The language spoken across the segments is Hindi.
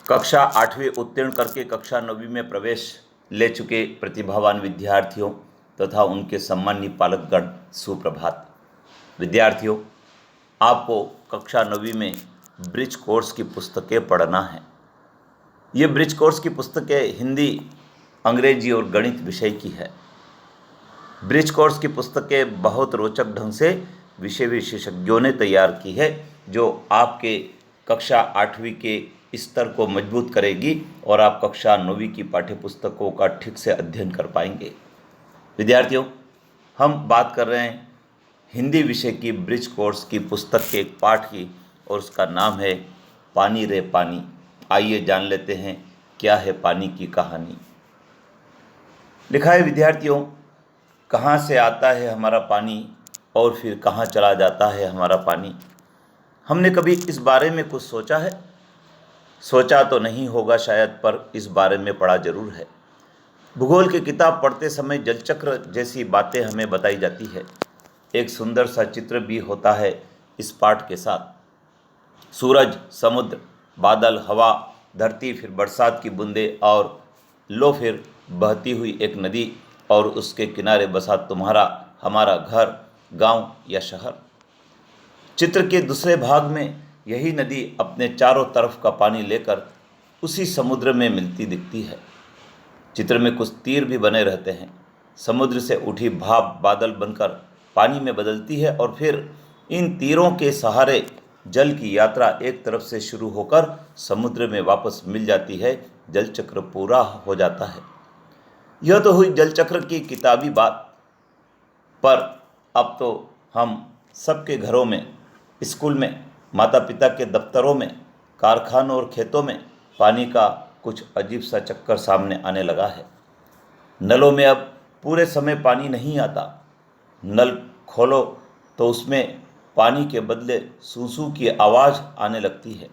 कक्षा 8वीं उत्तीर्ण करके कक्षा 9वीं में प्रवेश ले चुके प्रतिभावान विद्यार्थियों तथा उनके सम्मानीय पालकगण, सुप्रभात। विद्यार्थियों, आपको कक्षा 9वीं में ब्रिज कोर्स की पुस्तकें पढ़ना है। ये ब्रिज कोर्स की पुस्तकें हिंदी, अंग्रेजी और गणित विषय की है। ब्रिज कोर्स की पुस्तकें बहुत रोचक ढंग से विषय विशेषज्ञों ने तैयार की है, जो आपके कक्षा 8वीं के स्तर को मजबूत करेगी और आप कक्षा 9वीं की पाठ्यपुस्तकों का ठीक से अध्ययन कर पाएंगे। विद्यार्थियों, हम बात कर रहे हैं हिंदी विषय की ब्रिज कोर्स की पुस्तक के एक पाठ की, और उसका नाम है पानी रे पानी। आइए जान लेते हैं क्या है पानी की कहानी। लिखा है विद्यार्थियों, कहाँ से आता है हमारा पानी और फिर कहाँ चला जाता है हमारा पानी। हमने कभी इस बारे में कुछ सोचा है? सोचा तो नहीं होगा शायद, पर इस बारे में पढ़ा जरूर है। भूगोल की किताब पढ़ते समय जलचक्र जैसी बातें हमें बताई जाती है। एक सुंदर सा चित्र भी होता है इस पाठ के साथ। सूरज, समुद्र, बादल, हवा, धरती, फिर बरसात की बूंदें, और लो फिर बहती हुई एक नदी, और उसके किनारे बसा तुम्हारा हमारा घर, गांव या शहर। चित्र के दूसरे भाग में यही नदी अपने चारों तरफ का पानी लेकर उसी समुद्र में मिलती दिखती है। चित्र में कुछ तीर भी बने रहते हैं। समुद्र से उठी भाप बादल बनकर पानी में बदलती है, और फिर इन तीरों के सहारे जल की यात्रा एक तरफ से शुरू होकर समुद्र में वापस मिल जाती है। जल चक्र पूरा हो जाता है। यह तो हुई जल चक्र की किताबी बात, पर अब तो हम सबके घरों में, स्कूल में, माता पिता के दफ्तरों में, कारखानों और खेतों में पानी का कुछ अजीब सा चक्कर सामने आने लगा है। नलों में अब पूरे समय पानी नहीं आता। नल खोलो तो उसमें पानी के बदले सूसू की आवाज़ आने लगती है।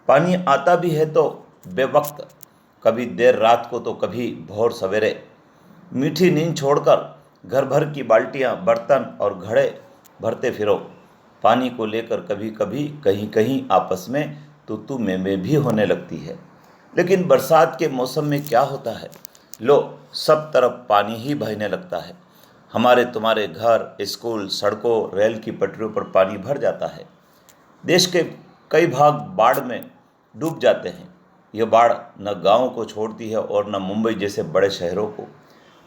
पानी आता भी है तो बेवक्त, कभी देर रात को तो कभी भोर सवेरे। मीठी नींद छोड़कर घर भर की बाल्टियाँ, बर्तन और घड़े भरते फिरो। पानी को लेकर कभी कभी कहीं कहीं आपस में तू मैं भी होने लगती है। लेकिन बरसात के मौसम में क्या होता है, लो सब तरफ पानी ही बहने लगता है। हमारे तुम्हारे घर, स्कूल, सड़कों, रेल की पटरियों पर पानी भर जाता है। देश के कई भाग बाढ़ में डूब जाते हैं। यह बाढ़ न गाँव को छोड़ती है और न मुंबई जैसे बड़े शहरों को।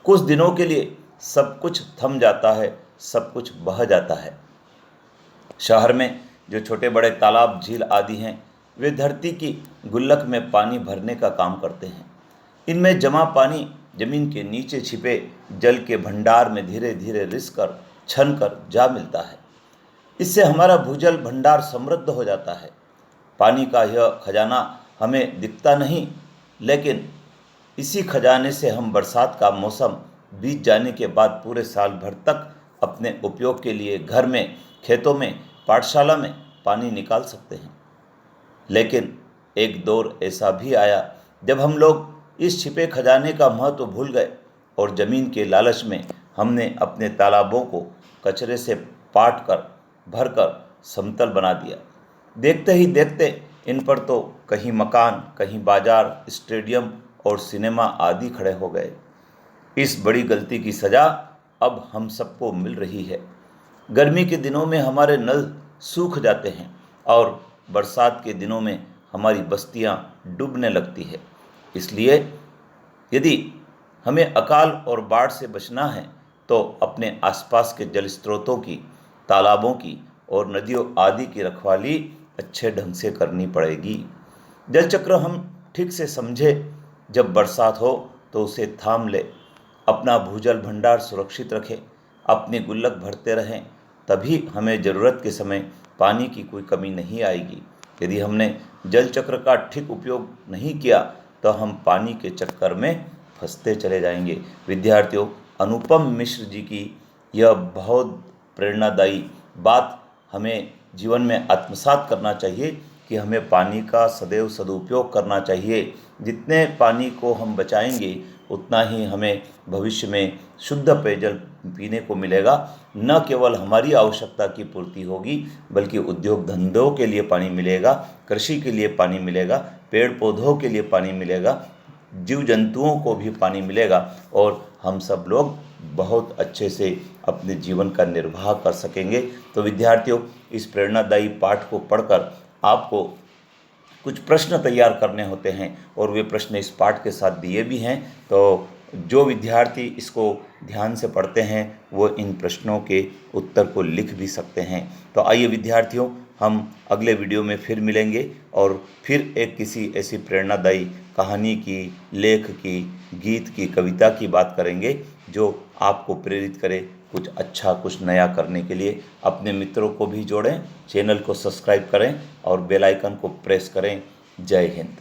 कुछ दिनों के लिए सब कुछ थम जाता है, सब कुछ बह जाता है। शहर में जो छोटे बड़े तालाब, झील आदि हैं, वे धरती की गुल्लक में पानी भरने का काम करते हैं। इनमें जमा पानी जमीन के नीचे छिपे जल के भंडार में धीरे धीरे रिस कर, छन कर जा मिलता है। इससे हमारा भूजल भंडार समृद्ध हो जाता है। पानी का यह खजाना हमें दिखता नहीं, लेकिन इसी खजाने से हम बरसात का मौसम बीत जाने के बाद पूरे साल भर तक अपने उपयोग के लिए घर में, खेतों में, पाठशाला में पानी निकाल सकते हैं। लेकिन एक दौर ऐसा भी आया जब हम लोग इस छिपे खजाने का महत्व भूल गए, और ज़मीन के लालच में हमने अपने तालाबों को कचरे से पाट कर, भर कर समतल बना दिया। देखते ही देखते इन पर तो कहीं मकान, कहीं बाजार, स्टेडियम और सिनेमा आदि खड़े हो गए। इस बड़ी गलती की सज़ा अब हम सबको मिल रही है। गर्मी के दिनों में हमारे नल सूख जाते हैं, और बरसात के दिनों में हमारी बस्तियां डूबने लगती है। इसलिए यदि हमें अकाल और बाढ़ से बचना है तो अपने आसपास के जल स्रोतों की, तालाबों की और नदियों आदि की रखवाली अच्छे ढंग से करनी पड़ेगी। जल चक्र हम ठीक से समझे। जब बरसात हो तो उसे थाम ले, अपना भूजल भंडार सुरक्षित रखें, अपनी गुल्लक भरते रहें, तभी हमें ज़रूरत के समय पानी की कोई कमी नहीं आएगी। यदि हमने जल चक्र का ठीक उपयोग नहीं किया तो हम पानी के चक्कर में फंसते चले जाएंगे। विद्यार्थियों, अनुपम मिश्र जी की यह बहुत प्रेरणादायी बात हमें जीवन में आत्मसात करना चाहिए कि हमें पानी का सदैव सदुपयोग करना चाहिए। जितने पानी को हम बचाएंगे उतना ही हमें भविष्य में शुद्ध पेयजल पीने को मिलेगा। न केवल हमारी आवश्यकता की पूर्ति होगी, बल्कि उद्योग धंधों के लिए पानी मिलेगा, कृषि के लिए पानी मिलेगा, पेड़ पौधों के लिए पानी मिलेगा, जीव जंतुओं को भी पानी मिलेगा और हम सब लोग बहुत अच्छे से अपने जीवन का निर्वाह कर सकेंगे। तो विद्यार्थियों, इस प्रेरणादायी पाठ को पढ़कर आपको कुछ प्रश्न तैयार करने होते हैं और वे प्रश्न इस पाठ के साथ दिए भी हैं। तो जो विद्यार्थी इसको ध्यान से पढ़ते हैं वो इन प्रश्नों के उत्तर को लिख भी सकते हैं। तो आइए विद्यार्थियों, हम अगले वीडियो में फिर मिलेंगे और फिर एक किसी ऐसी प्रेरणादायी कहानी की, लेख की, गीत की, कविता की बात करेंगे जो आपको प्रेरित करे कुछ अच्छा, कुछ नया करने के लिए। अपने मित्रों को भी जोड़ें, चैनल को सब्सक्राइब करें और बेल आइकन को प्रेस करें। जय हिंद।